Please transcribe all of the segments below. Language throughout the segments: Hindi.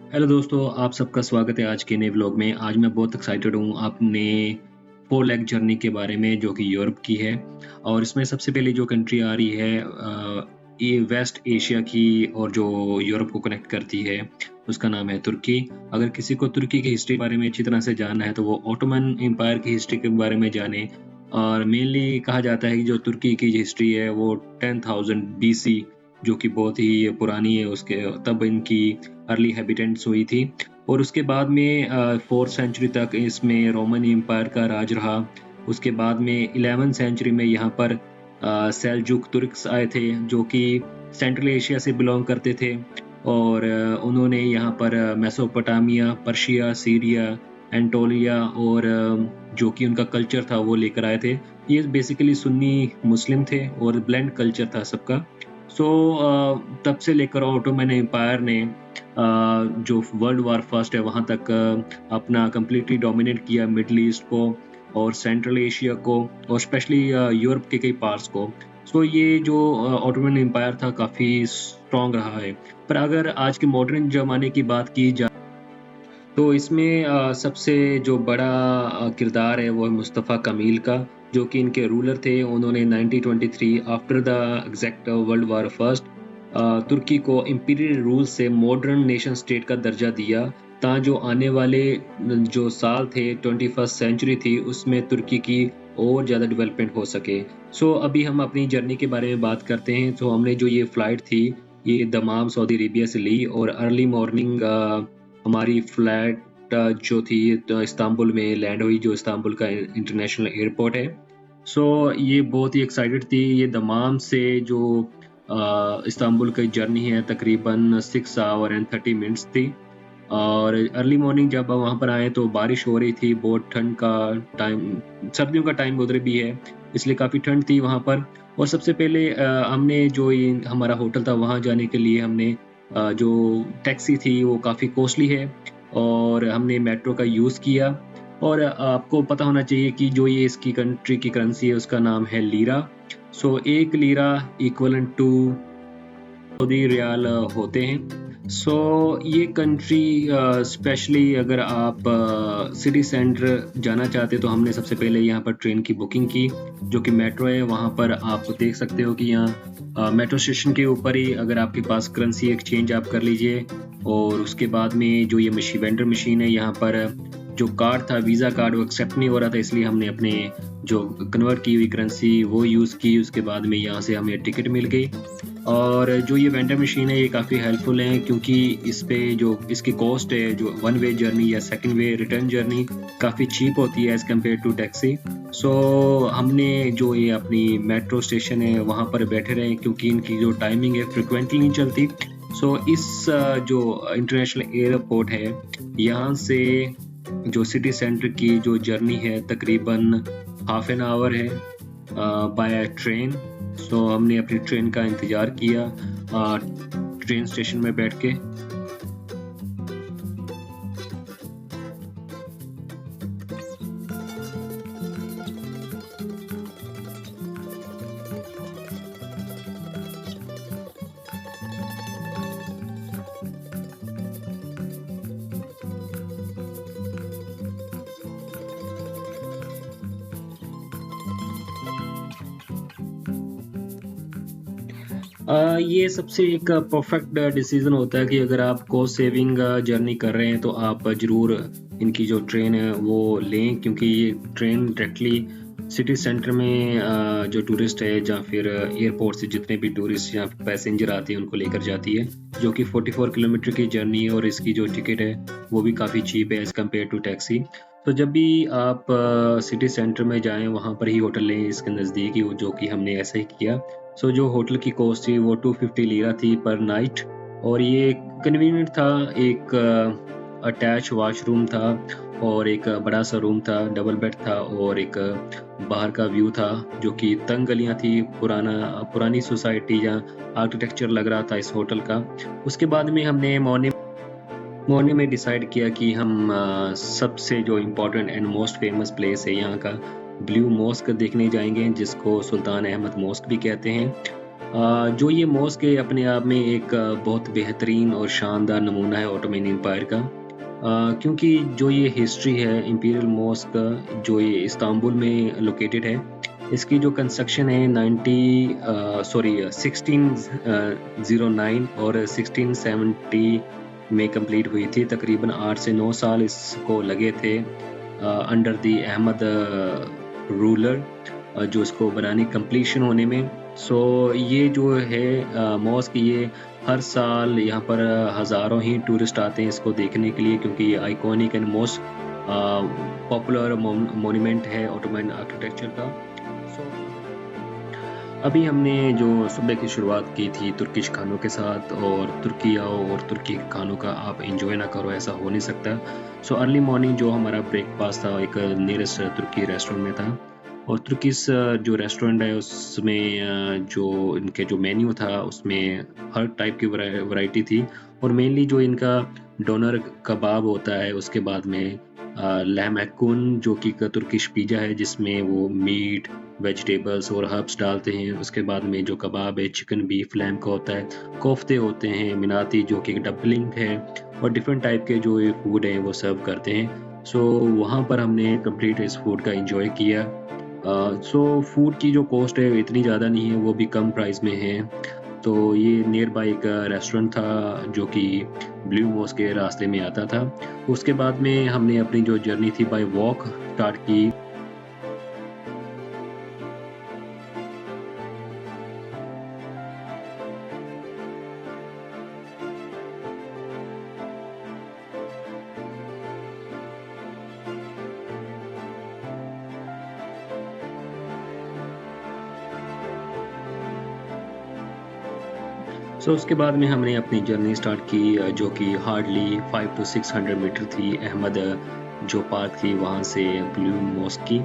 हेलो दोस्तों, आप सबका स्वागत है आज के नए व्लॉग में। आज मैं बहुत एक्साइटेड हूँ अपने 4 लेग जर्नी के बारे में जो कि यूरोप की है। और इसमें सबसे पहले जो कंट्री आ रही है ये वेस्ट एशिया की और जो यूरोप को कनेक्ट करती है उसका नाम है तुर्की। अगर किसी को तुर्की की हिस्ट्री के बारे में अच्छी तरह से जानना है तो वो ऑटोमन एम्पायर की हिस्ट्री के बारे में जाने। और मेनली कहा जाता है कि जो तुर्की की हिस्ट्री है वो 10,000 BC जो कि बहुत ही पुरानी है, उसके तब इनकी अर्ली हैबिटेंट्स हुई थी। और उसके बाद में 4th सेंचुरी तक इसमें रोमन एम्पायर का राज रहा। उसके बाद में 11th सेंचुरी में यहाँ पर सेल्जुक तुर्क्स आए थे जो कि सेंट्रल एशिया से बिलोंग करते थे। और उन्होंने यहाँ पर मेसोपोटामिया, पर्शिया, सीरिया, एंटोलिया और जो कि उनका कल्चर था वो लेकर आए थे। ये बेसिकली सुन्नी मुस्लिम थे और ब्लेंड कल्चर था सबका। सो तब से लेकर ऑटोमन एम्पायर ने जो वर्ल्ड वार फर्स्ट है वहाँ तक अपना कंप्लीटली डोमिनेट किया मिडल ईस्ट को और सेंट्रल एशिया को और स्पेशली यूरोप के कई पार्ट्स को। सो ये जो ऑटोमन एम्पायर था काफ़ी स्ट्रॉन्ग रहा है। पर अगर आज के मॉडर्न ज़माने की बात की जाए तो इसमें सबसे जो बड़ा किरदार है वो है मुस्तफ़ा कमील का, जो कि इनके रूलर थे। उन्होंने 1923 after the exact world war first तुर्की को इंपीरियल रूल से मॉडर्न नेशन स्टेट का दर्जा दिया, ताकि जो आने वाले जो साल थे 21st सेंचुरी थी उसमें तुर्की की और ज़्यादा डेवलपमेंट हो सके। सो अभी हम अपनी जर्नी के बारे में बात करते हैं। तो हमने जो ये फ़्लाइट थी ये दमाम सऊदी अरेबिया से ली और अर्ली मॉर्निंग हमारी फ्लाइट जो थी इस्तांबुल में लैंड हुई, जो इस्तांबुल का इंटरनेशनल एयरपोर्ट है। सो ये बहुत ही एक्साइटेड थी। ये दमाम से जो इस्तांबुल की जर्नी है तकरीबन 6 आवर एंड 30 मिनट्स थी। और अर्ली मॉर्निंग जब वहाँ पर आए तो बारिश हो रही थी, बहुत ठंड का टाइम, सर्दियों का टाइम उधर भी है इसलिए काफ़ी ठंड थी वहाँ पर। और सबसे पहले हमने जो ये हमारा होटल था वहाँ जाने के लिए हमने जो टैक्सी थी वो काफ़ी कॉस्टली है और हमने मेट्रो का यूज़ किया। और आपको पता होना चाहिए कि जो ये इसकी कंट्री की करेंसी है उसका नाम है lira. So 1 lira equivalent to Saudi riyal होते हैं। सो ये कंट्री स्पेशली अगर आप सिटी सेंटर जाना चाहते तो हमने सबसे पहले यहाँ पर ट्रेन की बुकिंग की जो कि मेट्रो है। वहाँ पर आप देख सकते हो कि यहाँ मेट्रो स्टेशन के ऊपर ही अगर आपके पास करेंसी एक्सचेंज आप कर लीजिए। और उसके बाद में जो ये वेंडर मशीन है यहाँ पर जो कार्ड था वीज़ा कार्ड वो एक्सेप्ट नहीं हो रहा था, इसलिए हमने अपने जो कन्वर्ट की हुई करेंसी वो यूज़ की। उसके बाद में यहाँ से हमें टिकट मिल गई। और जो ये वेंडर मशीन है ये काफ़ी हेल्पफुल है क्योंकि इस पे जो इसकी कॉस्ट है जो वन वे जर्नी या सेकंड वे रिटर्न जर्नी काफ़ी चीप होती है एज़ कम्पेयर टू टैक्सी। सो हमने जो ये अपनी मेट्रो स्टेशन है वहाँ पर बैठे रहे क्योंकि इनकी जो टाइमिंग है फ्रिक्वेंटली नहीं चलती। सो इस जो इंटरनेशनल एयरपोर्ट है यहाँ से जो सिटी सेंटर की जो जर्नी है तकरीबन हाफ एन आवर है बाय ट्रेन। सो हमने अपनी ट्रेन का इंतज़ार किया ट्रेन स्टेशन में बैठ के। ये सबसे एक परफेक्ट डिसीजन होता है कि अगर आप कॉस्ट सेविंग जर्नी कर रहे हैं तो आप ज़रूर इनकी जो ट्रेन है वो लें क्योंकि ये ट्रेन डायरेक्टली सिटी सेंटर में जो टूरिस्ट है या फिर एयरपोर्ट से जितने भी टूरिस्ट या पैसेंजर आते हैं उनको लेकर जाती है, जो कि 44 किलोमीटर की जर्नी है और इसकी जो टिकट है वो भी काफ़ी चीप है एज़ कम्पेयर टू टैक्सी। तो जब भी आप सिटी सेंटर में जाएं वहाँ पर ही होटल लें इसके नज़दीक ही, जो कि हमने ऐसा ही किया। सो जो होटल की कॉस्ट थी वो 250 लीरा थी पर नाइट। और ये कन्वीनियंट था, एक अटैच वॉशरूम था और एक बड़ा सा रूम था, डबल बेड था और एक बाहर का व्यू था जो कि तंग गलियां थी, पुरानी सोसाइटी जहाँ आर्किटेक्चर लग रहा था इस होटल का। उसके बाद में हमने मॉर्निंग में डिसाइड किया कि हम सबसे जो important and most famous place है यहाँ का ब्लू मॉस्क देखने जाएंगे जिसको सुल्तान अहमद मॉस्क भी कहते हैं। जो ये मॉस्क है अपने आप में एक बहुत बेहतरीन और शानदार नमूना है ऑटोमन एम्पायर का। क्योंकि जो ये हिस्ट्री है इम्पीरियल मॉस्क जो ये इस्तांबुल में लोकेटेड है, इसकी जो कंस्ट्रक्शन है 1609 और 1670 में कंप्लीट हुई थी। तकरीबन 8 से 9 साल इसको लगे थे अंडर दी अहमद रूलर जो इसको बनाने कंप्लीशन होने में। सो ये जो है मॉस्क ये हर साल यहाँ पर हज़ारों ही टूरिस्ट आते हैं इसको देखने के लिए, क्योंकि ये iconic and most popular monument है ऑटोमन आर्किटेक्चर का। सो अभी हमने जो सुबह की शुरुआत की थी तुर्किश खानों के साथ, और तुर्की आओ और तुर्की के खानों का आप एंजॉय ना करो ऐसा हो नहीं सकता। सो अर्ली मॉर्निंग जो हमारा ब्रेकफास्ट था एक नियरेस्ट तुर्की रेस्टोरेंट में था, और तुर्किश जो रेस्टोरेंट है उसमें जो इनके जो मेन्यू था उसमें हर टाइप की वैरायटी थी, और मेनली जो इनका डोनर कबाब होता है, उसके बाद में लहम जो कि तुर्किश पिज़्ज़ा है जिसमें वो मीट वेजिटेबल्स और हर्ब्स डालते हैं। उसके बाद में जो कबाब है चिकन बीफ लैम का होता है, कोफ्ते होते हैं, मिनाती जो कि डम्पलिंग है, और डिफरेंट टाइप के जो ये फूड हैं वो सर्व करते हैं। सो वहाँ पर हमने कंप्लीट इस फूड का एंजॉय किया। सो फूड की जो कॉस्ट है इतनी ज़्यादा नहीं है, वो भी कम प्राइस में है। तो ये नियर बाय एक रेस्टोरेंट था जो कि ब्लू मॉस्क के रास्ते में आता था। उसके बाद में हमने अपनी जो जर्नी थी बाय वॉक स्टार्ट की। उसके बाद में हमने अपनी जर्नी स्टार्ट की जो कि हार्डली 5 टू 600 मीटर थी अहमद जो पार्क थी वहाँ से ब्लू मॉस्क की।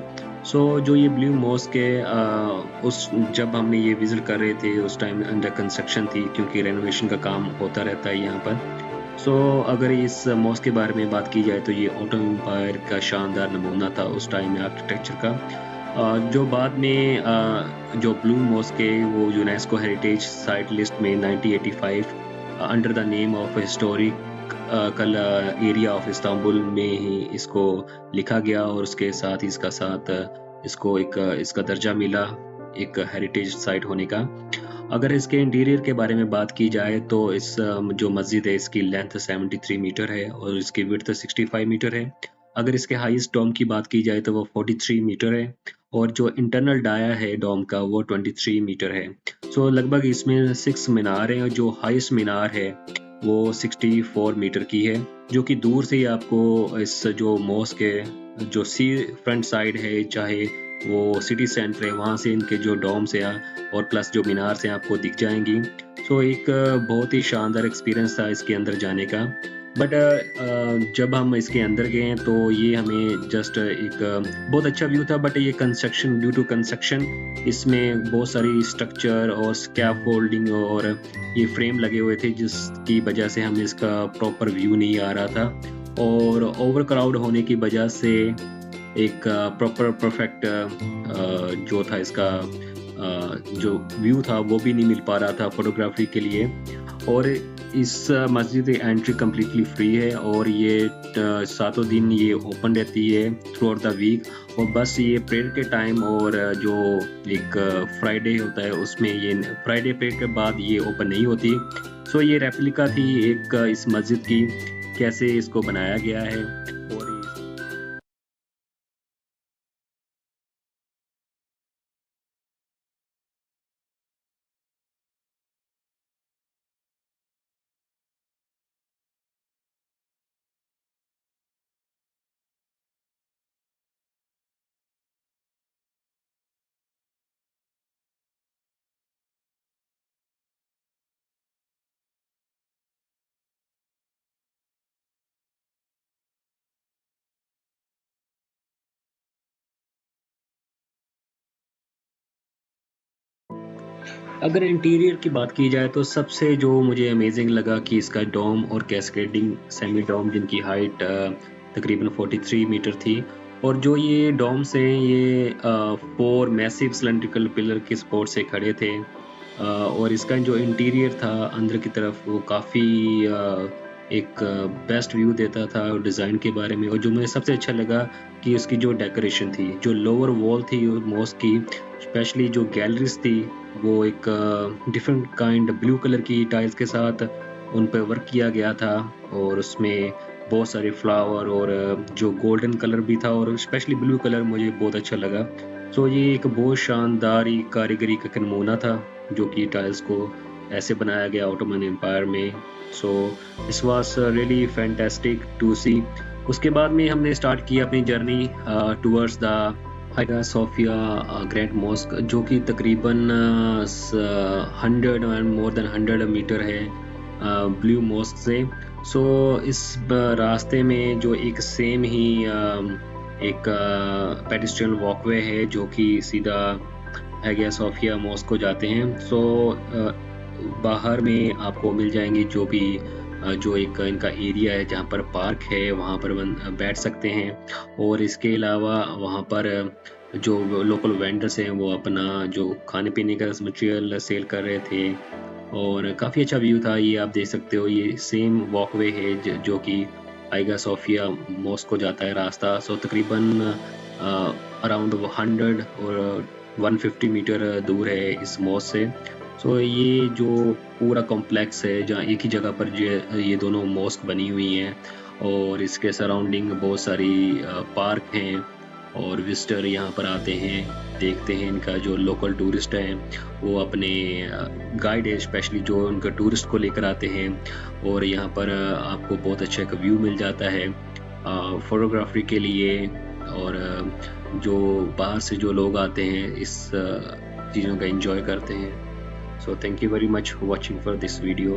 जो ये ब्लू मॉस्क है उस जब हमने ये विज़िट कर रहे थे उस टाइम अंडर कंस्ट्रक्शन थी, क्योंकि रेनोवेशन का काम होता रहता है यहाँ पर। अगर इस मॉस्क के बारे में बात की जाए तो ये ऑटोमन एम्पायर का शानदार नमूना था उस टाइम में आर्किटेक्चर का। जो बाद में जो ब्लू मॉस्क है वो यूनेस्को हेरिटेज साइट लिस्ट में 1985 under the name of historical area of Istanbul में ही इसको लिखा गया, और उसके साथ ही इसका साथ इसको एक इसका दर्जा मिला एक हेरिटेज साइट होने का। अगर इसके इंटीरियर के बारे में बात की जाए तो इस जो मस्जिद है इसकी लेंथ 73 मीटर है और इसकी विड्थ 65 मीटर है। अगर इसके हाईएस्ट डोम की बात की जाए तो वो 43 मीटर है, और जो इंटरनल डाया है डोम का वो 23 मीटर है। लगभग इसमें 6 मीनार हैं, और जो हाईएस्ट मीनार है वो 64 मीटर की है, जो कि दूर से ही आपको इस जो मॉस्क है जो सी फ्रंट साइड है चाहे वो सिटी सेंटर है वहाँ से इनके जो डोम्स है और प्लस जो मीनार से आपको दिख जाएंगी। एक बहुत ही शानदार एक्सपीरियंस था इसके अंदर जाने का। बट जब हम इसके अंदर गए तो ये हमें जस्ट एक बहुत अच्छा व्यू था, बट ये कंस्ट्रक्शन ड्यू टू कंस्ट्रक्शन इसमें बहुत सारी स्ट्रक्चर और स्कैफोल्डिंग और ये फ्रेम लगे हुए थे जिसकी वजह से हमें इसका प्रॉपर व्यू नहीं आ रहा था, और ओवर क्राउड होने की वजह से एक प्रॉपर परफेक्ट जो था इसका जो व्यू था वो भी नहीं मिल पा रहा था फोटोग्राफी के लिए। और इस मस्जिद की एंट्री कम्प्लीटली फ्री है, और ये 7 दिन ये ओपन रहती है थ्रू आउट द वीक, और बस ये प्रेयर के टाइम और जो एक फ्राइडे होता है उसमें ये फ्राइडे प्रेयर के बाद ये ओपन नहीं होती। ये रेप्लिका थी एक इस मस्जिद की कैसे इसको बनाया गया है। और अगर इंटीरियर की बात की जाए तो सबसे जो मुझे अमेजिंग लगा कि इसका डोम और कैस्केडिंग सेमी डोम जिनकी हाइट तकरीबन 43 मीटर थी, और जो ये डोम्स हैं ये 4 मैसिव सिलेंड्रिकल पिलर के सपोर्ट से खड़े थे, और इसका जो इंटीरियर था अंदर की तरफ वो काफ़ी एक बेस्ट व्यू देता था डिज़ाइन के बारे में। और जो मुझे सबसे अच्छा लगा कि उसकी जो डेकोरेशन थी, जो लोअर वॉल थी मॉस्क की, स्पेशली जो गैलरीज़ थी, वो एक डिफरेंट काइंड ब्लू कलर की टाइल्स के साथ उन पे वर्क किया गया था। और उसमें बहुत सारे फ्लावर और जो गोल्डन कलर भी था और स्पेशली ब्लू कलर मुझे बहुत अच्छा लगा। सो ये एक बहुत शानदार ही कारीगरी का नमूना था, जो कि टाइल्स को ऐसे बनाया गया ऑटोमन एम्पायर में। So this was really fantastic to see. उसके बाद में हमने स्टार्ट की अपनी journey towards the Hagia Sophia grand mosque, जो कि तकरीबन 100 एंड मोर देन 100 मीटर है ब्लू मॉस्क से। सो इस रास्ते में जो एक सेम ही एक पेडिस्ट्रियल वॉकवे है जो कि सीधा हागिया सोफिया मॉस्क को जाते हैं। सो बाहर में आपको मिल जाएंगी जो भी जो एक इनका एरिया है जहाँ पर पार्क है, वहाँ पर बैठ सकते हैं। और इसके अलावा वहाँ पर जो लोकल वेंडर्स हैं वो अपना जो खाने पीने का मटेरियल सेल कर रहे थे। और काफ़ी अच्छा व्यू था, ये आप देख सकते हो। ये सेम वॉकवे है जो कि हागिया सोफिया मॉस्क को जाता है रास्ता। सो तकरीबन अराउंड 100 और 150 मीटर दूर है इस मॉस्क से। सो ये जो पूरा कॉम्प्लेक्स है जहाँ एक ही जगह पर ये दोनों मॉस्क बनी हुई हैं और इसके सराउंडिंग बहुत सारी पार्क हैं और विजिटर यहाँ पर आते हैं, देखते हैं। इनका जो लोकल टूरिस्ट हैं वो अपने गाइड है स्पेशली जो उनका टूरिस्ट को लेकर आते हैं। और यहाँ पर आपको बहुत अच्छा एक व्यू मिल जाता है फोटोग्राफी के लिए। और जो बाहर से जो लोग आते हैं इस चीज़ों का एंजॉय करते हैं। So thank you very much for watching for this video.